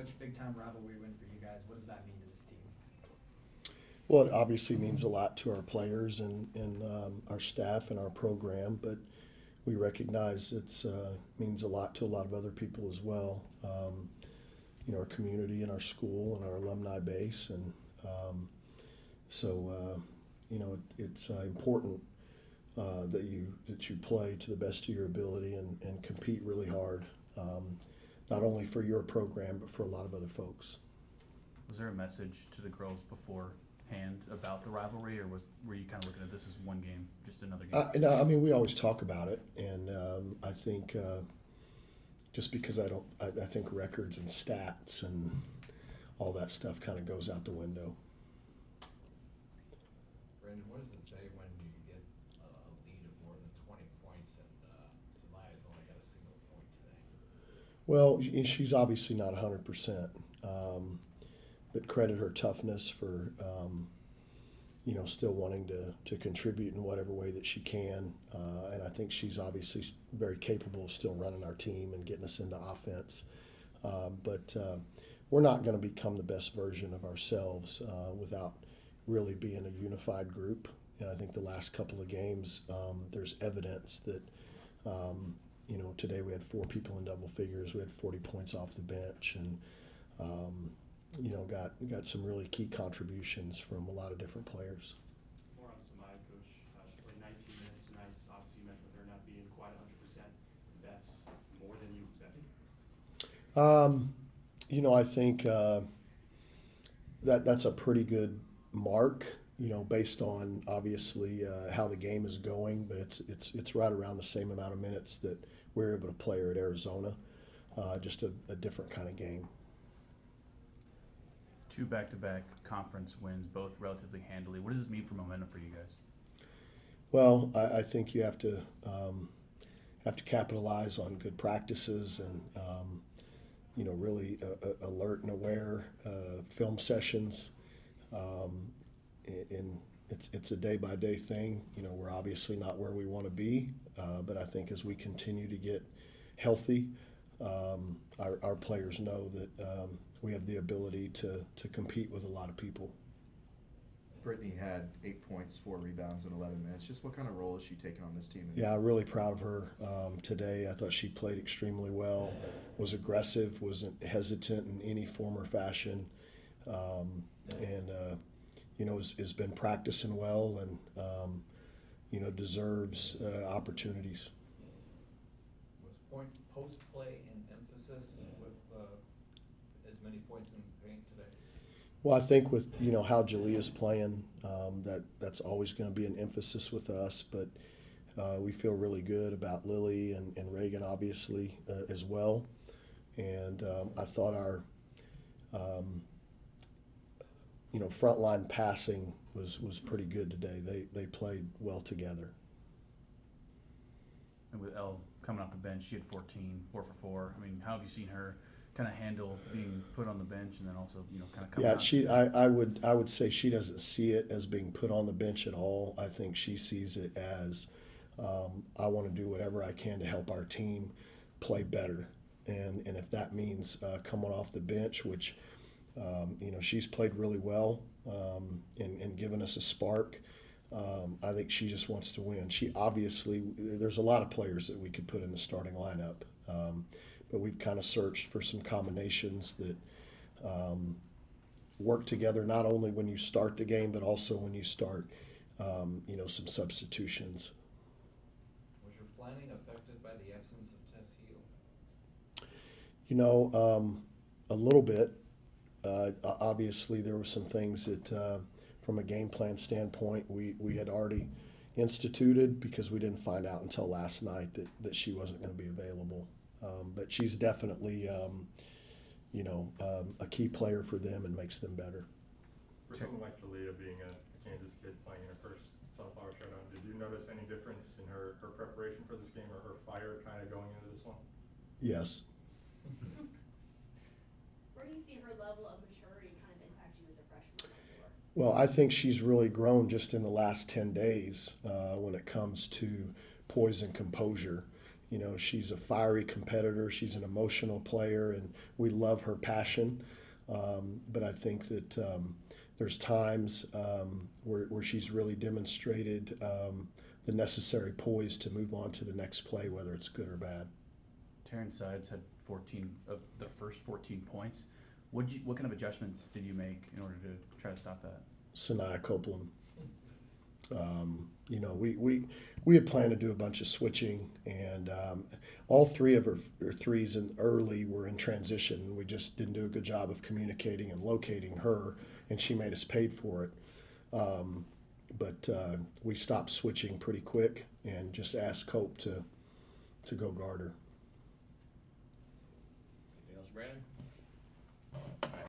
Coach, big-time rivalry win for you guys. What does that mean to this team? Well, it obviously means a lot to our players and our staff and our program, but we recognize it means a lot to a lot of other people as well. Our community and our school and our alumni base, and so it's important that you play to the best of your ability and compete really hard, not only for your program but for a lot of other folks. Was there a message to the girls beforehand about the rivalry, or were you kind of looking at this as one game, just another game? No, I mean, we always talk about it, and I think just because I think records and stats and all that stuff kind of goes out the window. Brandon, what does it say when you get a lead of more than 20 points and Samaya's only got a single point today? Well, she's obviously not 100%, but credit her toughness for still wanting to contribute in whatever way that she can, and I think she's obviously very capable of still running our team and getting us into offense. But we're not going to become the best version of ourselves without really being a unified group. And I think the last couple of games, there's evidence that today we had 4 people in double figures. We had 40 points off the bench, and got some really key contributions from a lot of different players. More on Samaya, Coach. She played 19 minutes tonight. Obviously, you mentioned with her not being quite 100%. Is that more than you expected? I think that's a pretty good mark, based on obviously how the game is going. But it's right around the same amount of minutes that we were able to play her at Arizona. Just a different kind of game. 2 back-to-back conference wins, both relatively handily. What does this mean for momentum for you guys? Well, I think you have to capitalize on good practices and really alert and aware film sessions. And it's a day-by-day thing. We're obviously not where we want to be, but I think as we continue to get healthy, our players know that we have the ability to compete with a lot of people. Brittany had 8 points, 4 rebounds in 11 minutes. Just what kind of role is she taking on this team? Yeah, I'm really proud of her today. I thought she played extremely well, was aggressive, wasn't hesitant in any form or fashion, and has been practicing well and deserves opportunities. Was post-play an emphasis with as many points in the paint today? Well, I think with how Jalea's playing, that's always going to be an emphasis with us. But we feel really good about Lily and Reagan, obviously, as well. And I thought our frontline passing was pretty good today. They played well together. And with Elle coming off the bench, she had 14, 4 for 4. I mean, how have you seen her kind of handle being put on the bench and then also kind of coming out? I would say she doesn't see it as being put on the bench at all. I think she sees it as I want to do whatever I can to help our team play better, and if that means coming off the bench, which she's played really well and given us a spark. I think she just wants to win. There's a lot of players that we could put in the starting lineup, but we've kind of searched for some combinations that work together, not only when you start the game, but also when you start, some substitutions. Was your planning affected by the absence of Tess Heel? A little bit. Obviously, there were some things that, from a game plan standpoint, we had already instituted because we didn't find out until last night that she wasn't going to be available. But she's definitely, a key player for them and makes them better. For someone like Jalea being a Kansas kid playing her first Sunflower Showdown, did you notice any difference in her preparation for this game or her fire kind of going into this one? Yes. Where do you see her level of maturity kind of impact you as a freshman on the floor? Well, I think she's really grown just in the last 10 days when it comes to poise and composure. You know, she's a fiery competitor. She's an emotional player, and we love her passion. But I think that there's times where she's really demonstrated the necessary poise to move on to the next play, whether it's good or bad. Taryn Sides had 14 of the first 14 points. What kind of adjustments did you make in order to try to stop that? Sanaya Copeland. You know, we had planned to do a bunch of switching, and all three of her threes in early were in transition. We just didn't do a good job of communicating and locating her, and she made us pay for it. But we stopped switching pretty quick and just asked Cope to go guard her. Anything else, Brandon?